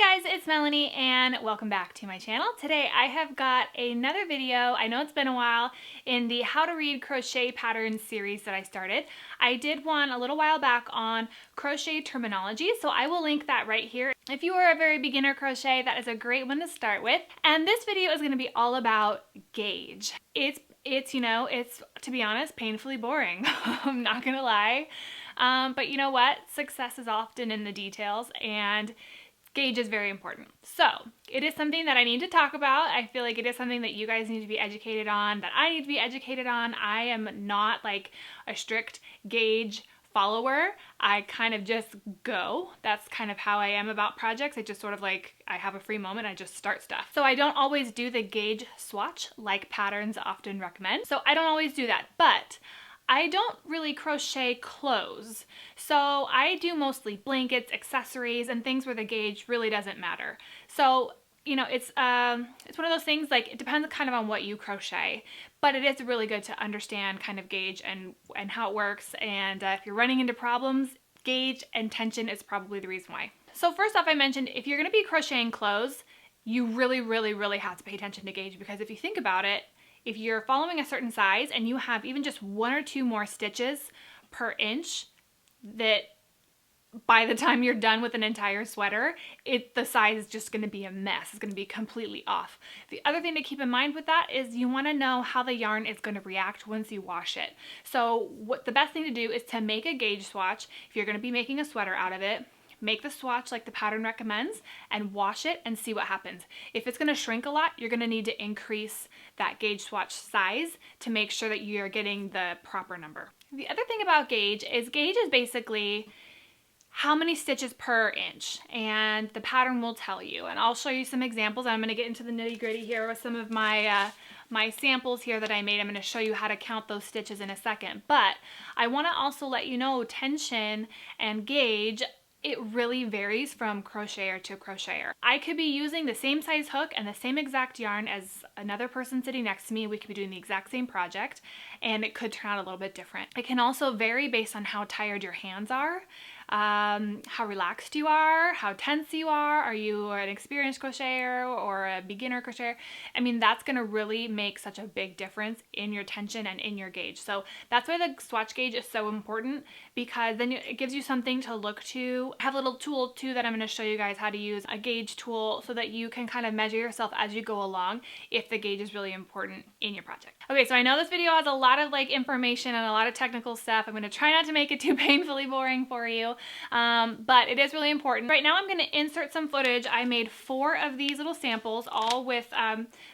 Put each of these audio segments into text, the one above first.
Hey guys, it's Melanie and welcome back to my channel. Today I have got another video. I know it's been a while in the How to Read Crochet Patterns series that I started. I did one a little while back on crochet terminology, so I will link that right here. If you are a very beginner crochet, that is a great one to start with. And this video is going to be all about gauge. It's to be honest, painfully boring. I'm not gonna lie. But you know what? Success is often in the details, and gauge is very important. So it is something that I need to talk about. I feel like it is something that you guys need to be educated on, that I need to be educated on. I am not like a strict gauge follower. I kind of just go. That's kind of how I am about projects. I just sort of like, I have a free moment, I just start stuff. So I don't always do the gauge swatch like patterns often recommend. So I don't always do that, but I don't really crochet clothes, so I do mostly blankets, accessories, and things where the gauge really doesn't matter. So, you know, it's one of those things, like, it depends kind of on what you crochet, but it is really good to understand kind of gauge and how it works, and if you're running into problems, gauge and tension is probably the reason why. So first off, I mentioned if you're going to be crocheting clothes, you really have to pay attention to gauge, because if you think about it, if you're following a certain size and you have even just 1 or 2 more stitches per inch, that by the time you're done with an entire sweater, the size is just going to be a mess. It's going to be completely off. The other thing to keep in mind with that is you want to know how the yarn is going to react once you wash it. So what the best thing to do is to make a gauge swatch. If you're going to be making a sweater out of it, make the swatch like the pattern recommends and wash it and see what happens. If it's going to shrink a lot, you're going to need to increase that gauge swatch size to make sure that you're getting the proper number. The other thing about gauge is basically how many stitches per inch, and the pattern will tell you. And I'll show you some examples. I'm going to get into the nitty-gritty here with some of my my samples here that I made. I'm going to show you how to count those stitches in a second. But I want to also let you know tension and gauge, it really varies from crocheter to crocheter. I could be using the same size hook and the same exact yarn as another person sitting next to me. We could be doing the exact same project, and it could turn out a little bit different. It can also vary based on how tired your hands are, how relaxed you are, how tense you are. Are you an experienced crocheter or a beginner crocheter? I mean, that's going to really make such a big difference in your tension and in your gauge. So that's why the swatch gauge is so important, because then it gives you something to look to. I have a little tool too that I'm going to show you guys how to use, a gauge tool, so that you can kind of measure yourself as you go along if the gauge is really important in your project. Okay, so I know this video has a lot of like information and a lot of technical stuff. I'm going to try not to make it too painfully boring for you, but it is really important. Right now I'm going to insert some footage. I made 4 of these little samples, all with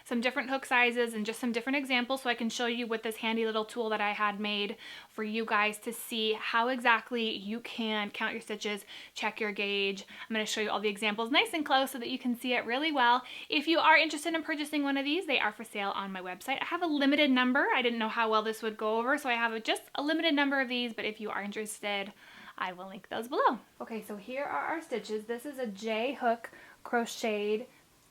some different hook sizes and just some different examples, so I can show you with this handy little tool that I had made for you guys to see how exactly you can count your stitches, check your gauge. I'm going to show you all the examples nice and close so that you can see it really well. If you are interested in purchasing one of these, they are for sale on my website. I have a limited number. I didn't know how well this would go over, so I have just a limited number of these, but if you are interested, I will link those below. Okay, so here are our stitches. This is a J hook crocheted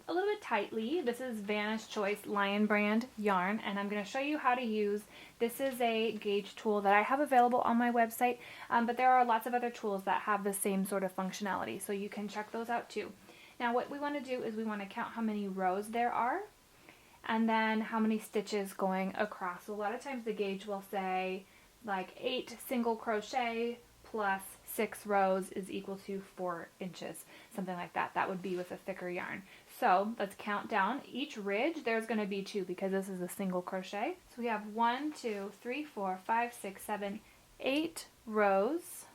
a little bit tightly. This is Vanna's Choice Lion brand yarn, and I'm going to show you how to use. This is a gauge tool that I have available on my website, but there are lots of other tools that have the same sort of functionality, so you can check those out too. Now what we want to do is we want to count how many rows there are, and then how many stitches going across. So a lot of times the gauge will say like 8 single crochet plus 6 rows is equal to 4 inches, something like that. That would be with a thicker yarn. So let's count down. Each ridge, there's going to be 2 because this is a single crochet. So we have 1, 2, 3, 4, 5, 6, 7, 8 rows.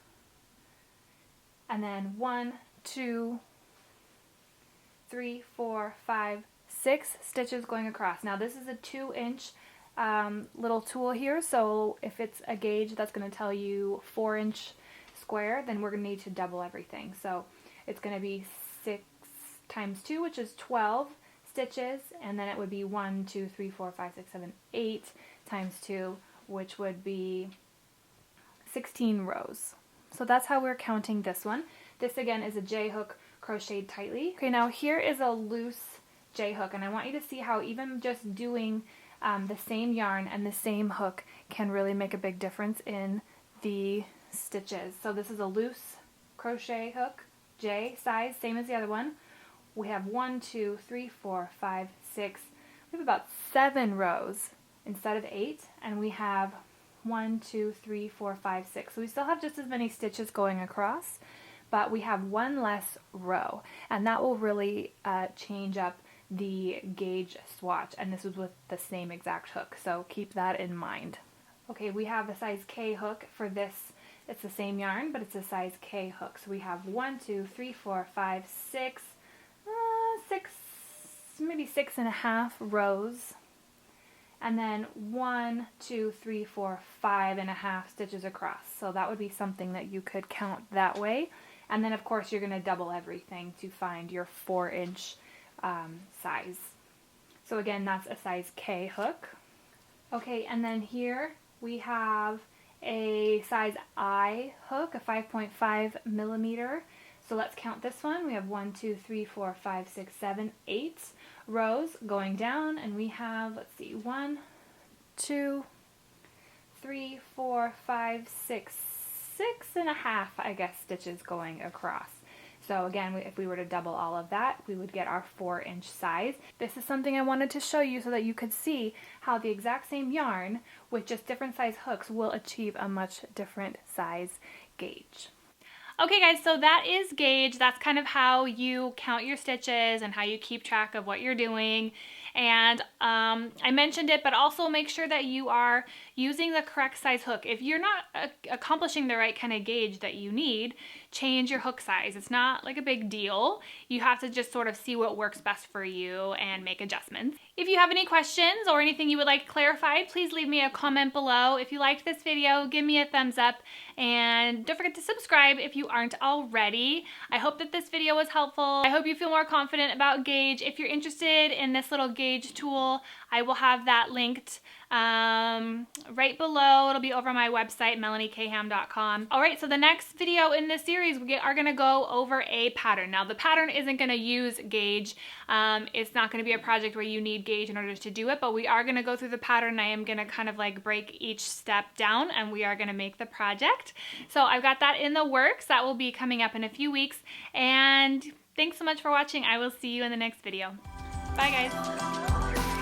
And then 1, 2, 3, 4, 5, 6 stitches going across. Now this is a 2-inch little tool here, so if it's a gauge that's going to tell you 4-inch square, then we're going to need to double everything. So it's going to be 6 times 2, which is 12 stitches, and then it would be 1, 2, 3, 4, 5, 6, 7, 8 times 2, which would be 16 rows. So that's how we're counting this one. This again is a J hook crocheted tightly. Okay, now here is a loose J hook, and I want you to see how even just doing the same yarn and the same hook can really make a big difference in the stitches. So this is a loose crochet hook, J size, same as the other one. we have 1, 2, 3, 4, 5, 6. We have about 7 rows instead of 8, and we have 1, 2, 3, 4, 5, 6. So we still have just as many stitches going across, but we have one less row, and that will really change up the gauge swatch, and this was with the same exact hook, so keep that in mind. Okay, we have a size K hook for this. It's the same yarn, but it's a size K hook. So we have 1, 2, 3, 4, 5, 6, 6, maybe 6.5 rows, and then 1, 2, 3, 4, 5.5 stitches across. So that would be something that you could count that way. And then of course you're going to double everything to find your 4-inch size. So again, that's a size K hook. Okay, and then here we have a size I hook, a 5.5 millimeter. So let's count this one. We have 1, 2, 3, 4, 5, 6, 7, 8 rows going down, and we have, let's see, 1, 2, 3, 4, 5, 6, 6.5, I guess, stitches going across. So again, if we were to double all of that, we would get our 4-inch size. This is something I wanted to show you so that you could see how the exact same yarn with just different size hooks will achieve a much different size gauge. Okay guys, so that is gauge. That's kind of how you count your stitches and how you keep track of what you're doing. And I mentioned it, but also make sure that you are using the correct size hook. If you're not accomplishing the right kind of gauge that you need, change your hook size. It's not like a big deal. You have to just sort of see what works best for you and make adjustments. If you have any questions or anything you would like clarified, please leave me a comment below. If you liked this video, give me a thumbs up, and don't forget to subscribe if you aren't already. I hope that this video was helpful. I hope you feel more confident about gauge. If you're interested in this little gauge tool, I will have that linked right below. It'll be over on my website, melaniekaham.com. Alright, so the next video in this series, we are going to go over a pattern. Now the pattern isn't going to use gauge. It's not going to be a project where you need gauge in order to do it, but we are going to go through the pattern. I am going to kind of like break each step down, and we are going to make the project. So I've got that in the works. That will be coming up in a few weeks, and thanks so much for watching. I will see you in the next video. Bye guys.